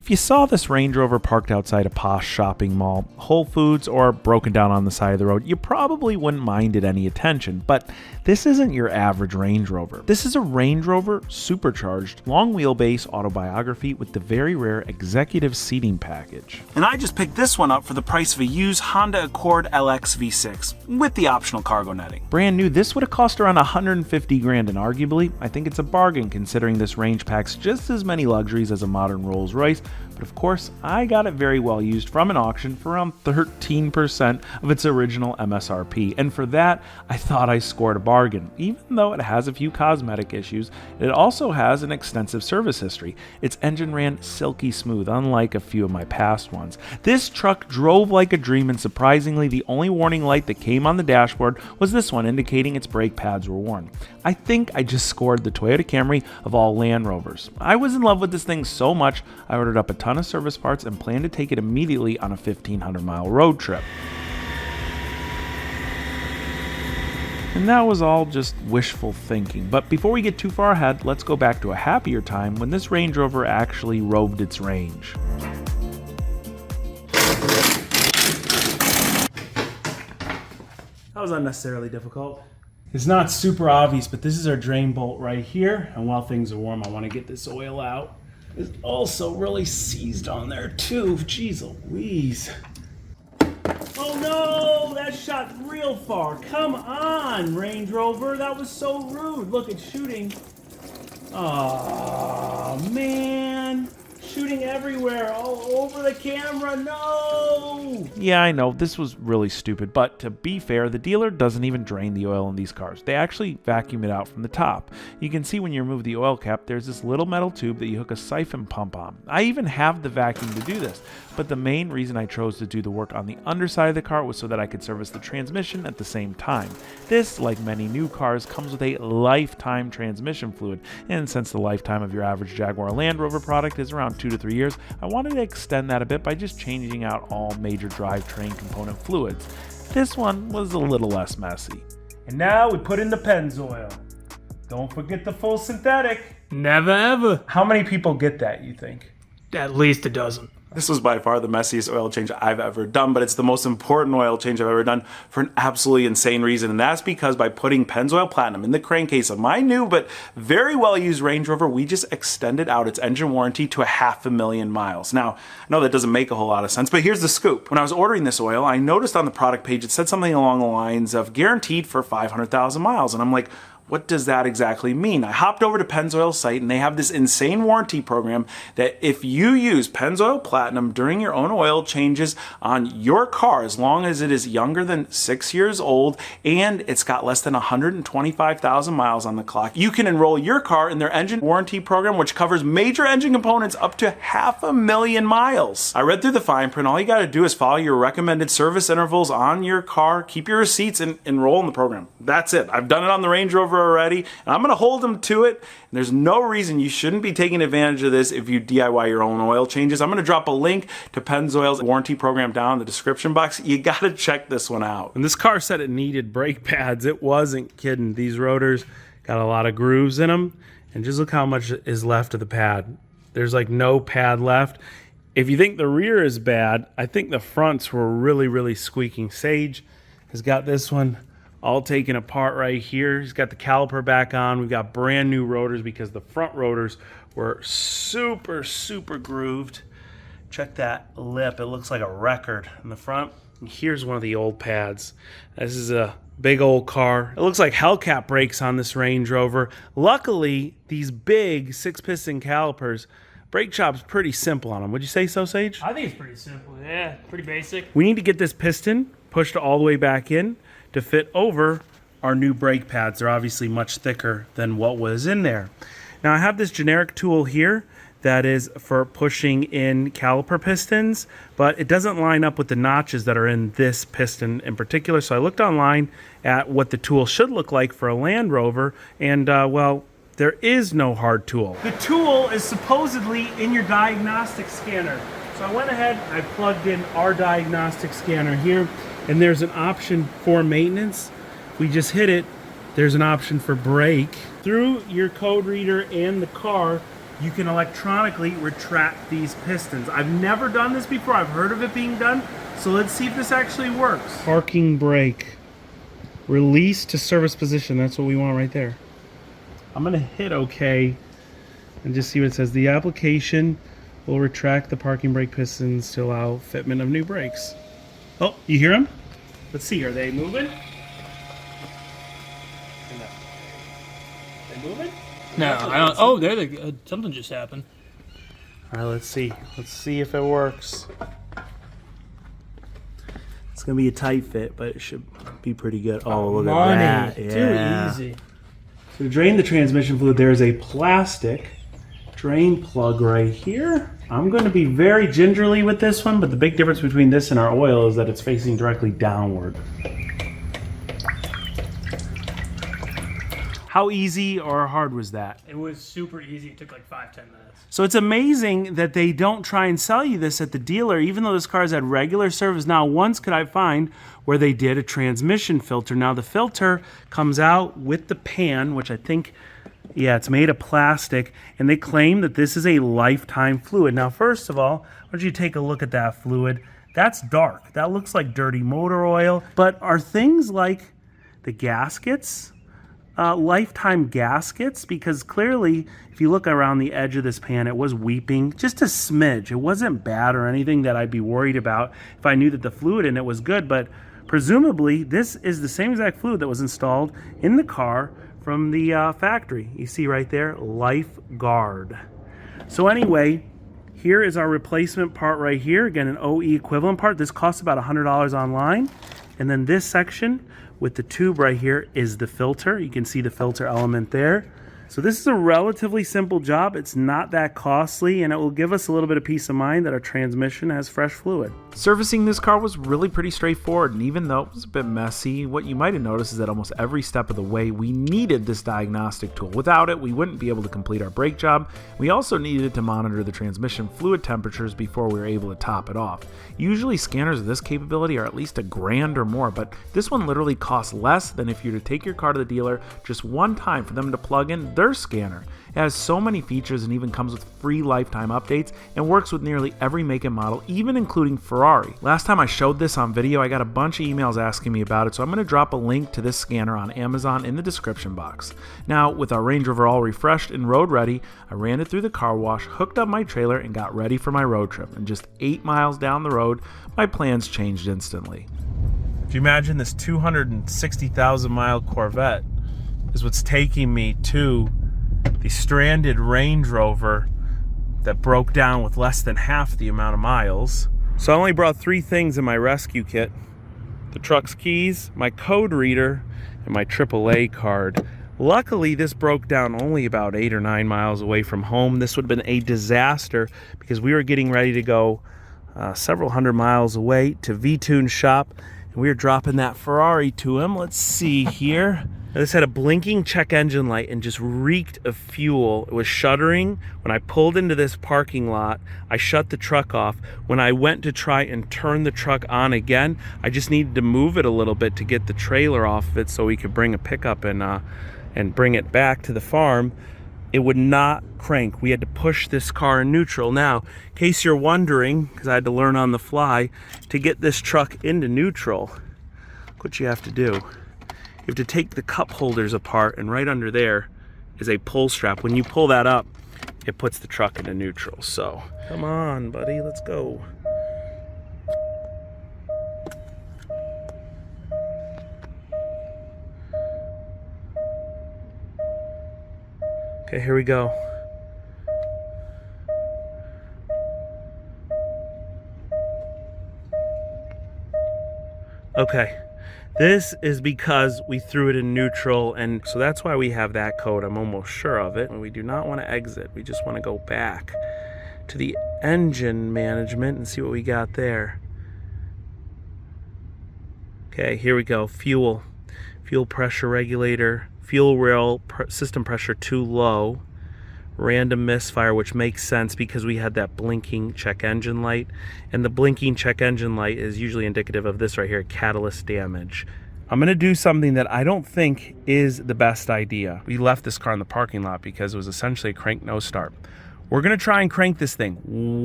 If you saw this Range Rover parked outside a posh shopping mall, Whole Foods, or broken down on the side of the road, you probably wouldn't mind it any attention, but this isn't your average Range Rover. This is a Range Rover Supercharged long wheelbase autobiography with the very rare executive seating package. And I just picked this one up for the price of a used Honda Accord LX V6 with the optional cargo netting. Brand new, this would have cost around 150 grand, and arguably, I think it's a bargain considering this range packs just as many luxuries as a modern Rolls Royce. But of course, I got it very well used from an auction for around 13% of its original MSRP, and for that, I thought I scored a bargain. Even though it has a few cosmetic issues, it also has an extensive service history. Its engine ran silky smooth, unlike a few of my past ones. This truck drove like a dream, and surprisingly, the only warning light that came on the dashboard was this one, indicating its brake pads were worn. I think I just scored the Toyota Camry of all Land Rovers. I was in love with this thing so much, I ordered up a ton of service parts and plan to take it immediately on a 1,500-mile road trip. And that was all just wishful thinking. But before we get too far ahead, let's go back to a happier time when this Range Rover actually roved its range. That was unnecessarily difficult. It's not super obvious, but this is our drain bolt right here. And while things are warm, I want to get this oil out. It's also really seized on there too. Jeez Louise. Oh no, that shot real far. Come on, Range Rover. That was so rude. Look, it's shooting. Oh man. Shooting everywhere, all over the camera, no! Yeah, I know, this was really stupid, but to be fair, the dealer doesn't even drain the oil in these cars. They actually vacuum it out from the top. You can see when you remove the oil cap, there's this little metal tube that you hook a siphon pump on. I even have the vacuum to do this, but the main reason I chose to do the work on the underside of the car was so that I could service the transmission at the same time. This, like many new cars, comes with a lifetime transmission fluid, and since the lifetime of your average Jaguar Land Rover product is around 2 to 3 years, I wanted to extend that a bit by just changing out all major drivetrain component fluids. This one was a little less messy. And now we put in the Pennzoil. Don't forget the full synthetic. Never ever. How many people get that, you think? At least a dozen. This was by far the messiest oil change I've ever done, but it's the most important oil change I've ever done for an absolutely insane reason, and that's because by putting Pennzoil Platinum in the crankcase of my new but very well used Range Rover, we just extended out its engine warranty to 500,000 miles. Now, I know that doesn't make a whole lot of sense, but here's the scoop. When I was ordering this oil, I noticed on the product page it said something along the lines of guaranteed for 500,000 miles, and I'm like, what does that exactly mean? I hopped over to Pennzoil's site and they have this insane warranty program that if you use Pennzoil Platinum during your own oil changes on your car, as long as it is younger than 6 years old and it's got less than 125,000 miles on the clock, you can enroll your car in their engine warranty program, which covers major engine components up to 500,000 miles. I read through the fine print. All you got to do is follow your recommended service intervals on your car, keep your receipts, and enroll in the program. That's it. I've done it on the Range Rover already, and I'm going to hold them to it. And there's no reason you shouldn't be taking advantage of this if you DIY your own oil changes. I'm going to drop a link to Pennzoil's warranty program down in the description box. You got to check this one out. When this car said it needed brake pads, it wasn't kidding. These rotors got a lot of grooves in them, and just look how much is left of the pad. There's like no pad left. If you think the rear is bad, I think the fronts were really squeaking. Sage has got this one all taken apart right here. He's got the caliper back on. We've got brand new rotors because the front rotors were super grooved. Check that lip. It looks like a record in the front. And here's one of the old pads. This is a big old car. It looks like hellcat brakes on this Range Rover. Luckily, these big 6-piston calipers, brake job's pretty simple on them. Would you say so, Sage? I think it's pretty simple. Yeah, pretty basic. We need to get this piston pushed all the way back in to fit over our new brake pads. They're obviously much thicker than what was in there. Now I have this generic tool here that is for pushing in caliper pistons, but it doesn't line up with the notches that are in this piston in particular. So I looked online at what the tool should look like for a Land Rover, and well, there is no hard tool. The tool is supposedly in your diagnostic scanner. So I went ahead, I plugged in our diagnostic scanner here, and there's an option for maintenance. We just hit it, there's an option for brake. Through your code reader and the car, you can electronically retract these pistons. I've never done this before. I've heard of it being done. So let's see if this actually works. Parking brake. Release to service position. That's what we want right there. I'm gonna hit OK and just see what it says. The application will retract the parking brake pistons to allow fitment of new brakes. Oh, you hear them? Let's see, are they moving? They moving? No, I don't. Oh, there they go. Something just happened. All right, let's see. Let's see if it works. It's gonna be a tight fit, but it should be pretty good. Oh, look Money. at that! Yeah. Too easy. So to drain the transmission fluid, there is a plastic drain plug right here. I'm going to be very gingerly with this one, but the big difference between this and our oil is that it's facing directly downward. How easy or hard was that? It was super easy. It took like 5-10 minutes. So it's amazing that they don't try and sell you this at the dealer, even though this car's had regular service. Now, once could I find where they did a transmission filter. Now, the filter comes out with the pan, which I think, yeah, it's made of plastic, and they claim that this is a lifetime fluid. Now, first of all, why don't you take a look at that fluid? That's dark. That looks like dirty motor oil. But are things like the gaskets lifetime gaskets? Because clearly, if you look around the edge of this pan, it was weeping just a smidge. It wasn't bad or anything that I'd be worried about if I knew that the fluid in it was good, but presumably this is the same exact fluid that was installed in the car from the factory. You see right there, Lifeguard. So anyway, here is our replacement part right here. Again, an OE equivalent part. This costs about $100 online. And then this section with the tube right here is the filter. You can see the filter element there. So this is a relatively simple job. It's not that costly, and it will give us a little bit of peace of mind that our transmission has fresh fluid. Servicing this car was really pretty straightforward, and even though it was a bit messy, what you might have noticed is that almost every step of the way we needed this diagnostic tool. Without it, we wouldn't be able to complete our brake job. We also needed to monitor the transmission fluid temperatures before we were able to top it off. Usually scanners of this capability are at least $1,000 or more, but this one literally costs less than if you were to take your car to the dealer just one time for them to plug in their scanner. It has so many features and even comes with free lifetime updates and works with nearly every make and model, even including Ferrari. Last time I showed this on video, I got a bunch of emails asking me about it, so I'm going to drop a link to this scanner on Amazon in the description box. Now, with our Range Rover all refreshed and road ready, I ran it through the car wash, hooked up my trailer, and got ready for my road trip. And just 8 miles down the road, my plans changed instantly. If you imagine this 260,000 mile Corvette is what's taking me to the stranded Range Rover that broke down with less than half the amount of miles. So I only brought 3 things in my rescue kit: the truck's keys, my code reader, and my AAA card. Luckily, this broke down only about 8 or 9 miles away from home. This would have been a disaster because we were getting ready to go several hundred miles away to V-Tune's shop, and we were dropping that Ferrari to him. Let's see here. This had a blinking check engine light and just reeked of fuel. It was shuddering. When I pulled into this parking lot, I shut the truck off. When I went to try and turn the truck on again, I just needed to move it a little bit to get the trailer off of it so we could bring a pickup and bring it back to the farm. It would not crank. We had to push this car in neutral. Now, in case you're wondering, because I had to learn on the fly, to get this truck into neutral, look what you have to do. You have to take the cup holders apart, and right under there is a pull strap. When you pull that up, it puts the truck into neutral. So, come on, buddy, let's go. Okay, here we go. Okay. This is because we threw it in neutral, and so that's why we have that code. I'm almost sure of it. And we do not want to exit. We just want to go back to the engine management and see what we got there. Okay, here we go. Fuel pressure regulator, fuel rail system pressure too low, random misfire, which makes sense because we had that blinking check engine light, and the blinking check engine light is usually indicative of this right here, catalyst damage. I'm gonna do something that I don't think is the best idea. We left this car in the parking lot because it was essentially a crank no start. We're gonna try and crank this thing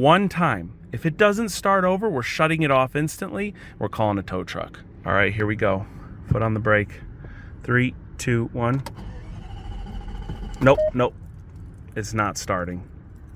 one time. If it doesn't start over, we're shutting it off instantly. We're calling a tow truck. All right, here we go. Foot on the brake. 3, 2, 1. Nope, nope. It's not starting.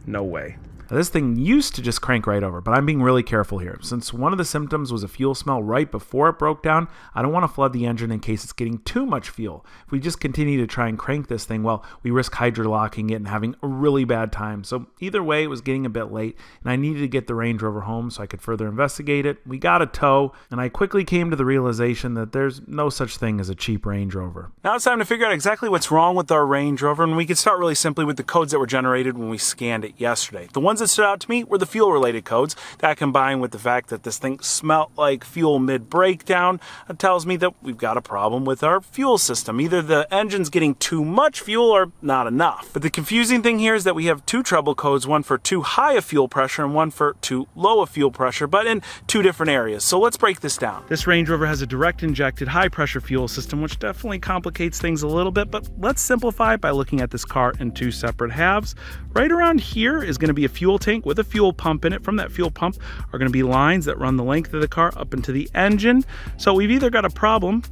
No way. Now, this thing used to just crank right over, but I'm being really careful here. Since one of the symptoms was a fuel smell right before it broke down, I don't want to flood the engine in case it's getting too much fuel. If we just continue to try and crank this thing, well, we risk hydrolocking it and having a really bad time. So either way, it was getting a bit late, and I needed to get the Range Rover home so I could further investigate it. We got a tow, and I quickly came to the realization that there's no such thing as a cheap Range Rover. Now it's time to figure out exactly what's wrong with our Range Rover, and we can start really simply with the codes that were generated when we scanned it yesterday. The ones that stood out to me were the fuel-related codes. That combined with the fact that this thing smelled like fuel mid-breakdown tells me that we've got a problem with our fuel system. Either the engine's getting too much fuel or not enough. But the confusing thing here is that we have two trouble codes, one for too high a fuel pressure and one for too low a fuel pressure, but in two different areas. So let's break this down. This Range Rover has a direct injected high pressure fuel system, which definitely complicates things a little bit, but let's simplify it by looking at this car in two separate halves. Right around here is going to be a fuel tank with a fuel pump in it. From that fuel pump are going to be lines that run the length of the car up into the engine. So we've either got a problem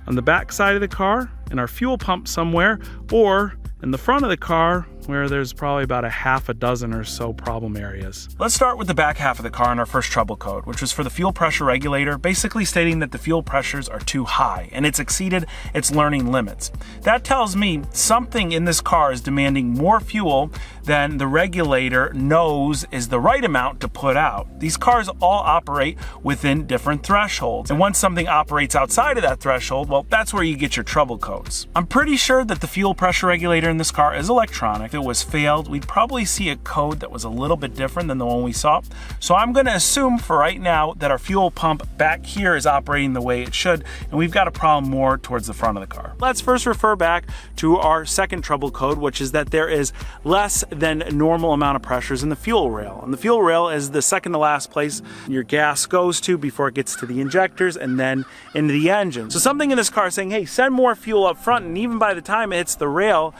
on the back side of the car in our fuel pump somewhere, or in the front of the car where there's probably about a half a dozen or so problem areas. Let's start with the back half of the car in our first trouble code, which was for the fuel pressure regulator, basically stating that the fuel pressures are too high and it's exceeded its learning limits. That tells me something in this car is demanding more fuel than the regulator knows is the right amount to put out. These cars all operate within different thresholds, and once something operates outside of that threshold, well, that's where you get your trouble codes. I'm pretty sure that the fuel pressure regulator in this car is electronic. If it was failed, we'd probably see a code that was a little bit different than the one we saw. So I'm going to assume for right now that our fuel pump back here is operating the way it should, and we've got a problem more towards the front of the car. Let's first refer back to our second trouble code, which is that there is less than normal amount of pressures in the fuel rail. And the fuel rail is the second to last place your gas goes to before it gets to the injectors and then into the engine. So something in this car is saying, hey, send more fuel up front, and even by the time it hits the rail's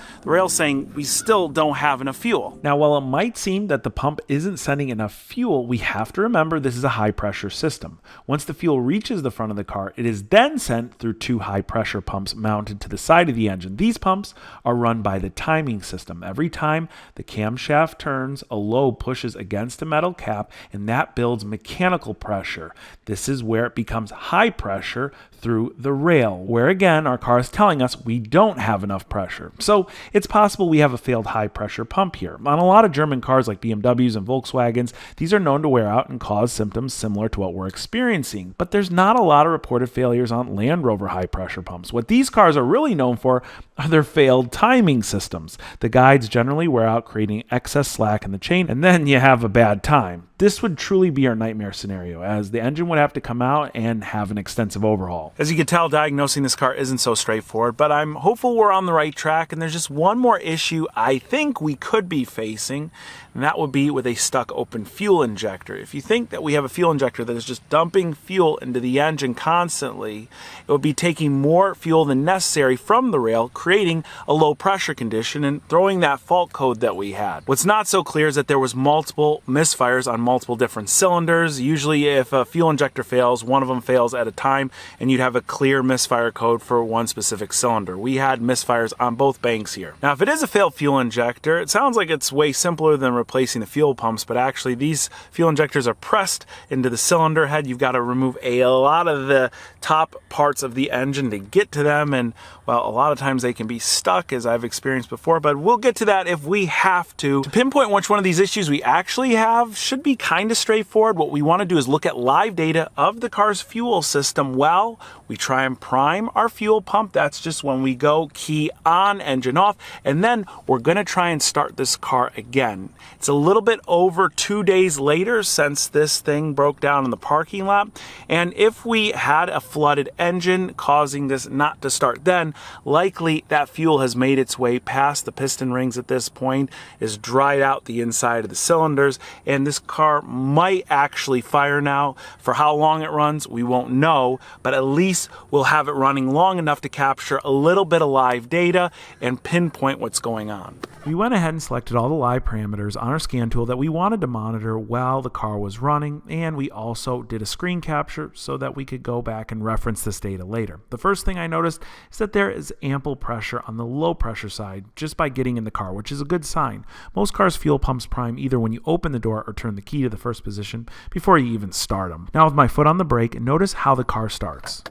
saying we still don't have enough fuel. Now, while it might seem that the pump isn't sending enough fuel, we have to remember this is a high pressure system. Once the fuel reaches the front of the car, it is then sent through two high pressure pumps mounted to the side of the engine. These pumps are run by the timing system. Every time the camshaft turns, a lobe pushes against a metal cap, and that builds mechanical pressure. This is where it becomes high pressure through the rail, where again our car is telling us we don't have enough pressure. So it's possible we have a failed high pressure pump here. On a lot of German cars like BMWs and Volkswagens, these are known to wear out and cause symptoms similar to what we're experiencing. But there's not a lot of reported failures on Land Rover high pressure pumps. What these cars are really known for are their failed timing systems. The guides generally wear out, creating excess slack in the chain, and then you have a bad time. This would truly be our nightmare scenario, as the engine would have to come out and have an extensive overhaul. As you can tell, diagnosing this car isn't so straightforward, but I'm hopeful we're on the right track, and there's just one more issue I think we could be facing, and that would be with a stuck open fuel injector. If you think that we have a fuel injector that is just dumping fuel into the engine constantly, it would be taking more fuel than necessary from the rail, creating a low pressure condition and throwing that fault code that we had. What's not so clear is that there was multiple misfires on multiple different cylinders. Usually if a fuel injector fails, one of them fails at a time, and you'd have a clear misfire code for one specific cylinder. We had misfires on both banks here. Now, if it is a failed fuel injector, it sounds like it's way simpler than replacing the fuel pumps, but actually these fuel injectors are pressed into the cylinder head. You've got to remove a lot of the top parts of the engine to get to them, and well, a lot of times they can be stuck, as I've experienced before, but we'll get to that if we have to. To pinpoint which one of these issues we actually have should be kind of straightforward. What we want to do is look at live data of the car's fuel system while we try and prime our fuel pump. That's just when we go key on, engine off, and then we're going to try and start this car again. It's a little bit over 2 days later since this thing broke down in the parking lot, and if we had a flooded engine causing this not to start then, likely that fuel has made its way past the piston rings at this point, is dried out the inside of the cylinders, and this car car might actually fire now. For how long it runs, we won't know, but at least we'll have it running long enough to capture a little bit of live data and pinpoint what's going on. We went ahead and selected all the live parameters on our scan tool that we wanted to monitor while the car was running, and we also did a screen capture so that we could go back and reference this data later. The first thing I noticed is that there is ample pressure on the low pressure side just by getting in the car, which is a good sign. Most cars' fuel pumps prime either when you open the door or turn the key to the first position before you even start them. Now with my foot on the brake, notice how the car starts.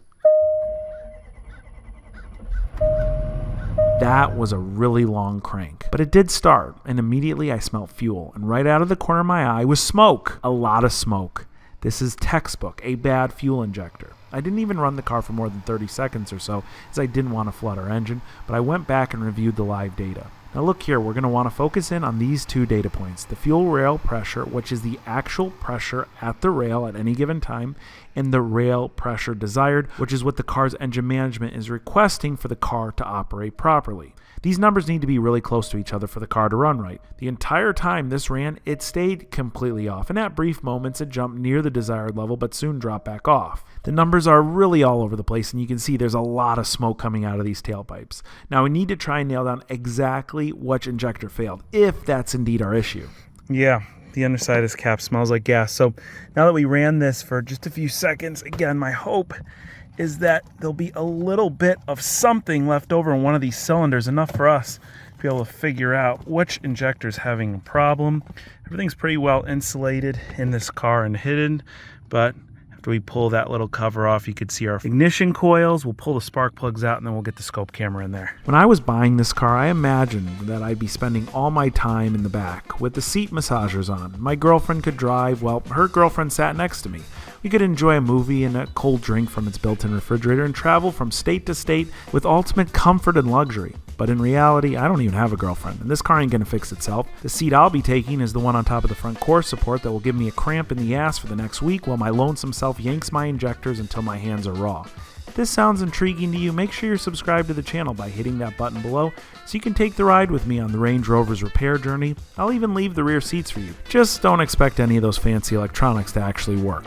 That was a really long crank, but it did start, and immediately I smelled fuel, and right out of the corner of my eye was smoke. A lot of smoke. This is textbook, a bad fuel injector. I didn't even run the car for more than 30 seconds or so, as I didn't want to flood our engine, but I went back and reviewed the live data. Now look here, we're going to want to focus in on these two data points, the fuel rail pressure, which is the actual pressure at the rail at any given time, and the rail pressure desired, which is what the car's engine management is requesting for the car to operate properly. These numbers need to be really close to each other for the car to run right. The entire time this ran, it stayed completely off, and at brief moments it jumped near the desired level but soon dropped back off. The numbers are really all over the place, and you can see there's a lot of smoke coming out of these tailpipes. Now we need to try and nail down exactly which injector failed, if that's indeed our issue. Yeah, the underside of this cap smells like gas. So now that we ran this for just a few seconds, again, my hope is that there'll be a little bit of something left over in one of these cylinders, enough for us to be able to figure out which injector is having a problem. Everything's pretty well insulated in this car and hidden, but after we pull that little cover off, you could see our ignition coils. We'll pull the spark plugs out, and then we'll get the scope camera in there. When I was buying this car, I imagined that I'd be spending all my time in the back with the seat massagers on. My girlfriend could drive while her girlfriend sat next to me. We could enjoy a movie and a cold drink from its built-in refrigerator and travel from state to state with ultimate comfort and luxury. But in reality, I don't even have a girlfriend, and this car ain't gonna fix itself. The seat I'll be taking is the one on top of the front core support that will give me a cramp in the ass for the next week while my lonesome self yanks my injectors until my hands are raw. If this sounds intriguing to you, make sure you're subscribed to the channel by hitting that button below so you can take the ride with me on the Range Rover's repair journey. I'll even leave the rear seats for you. Just don't expect any of those fancy electronics to actually work.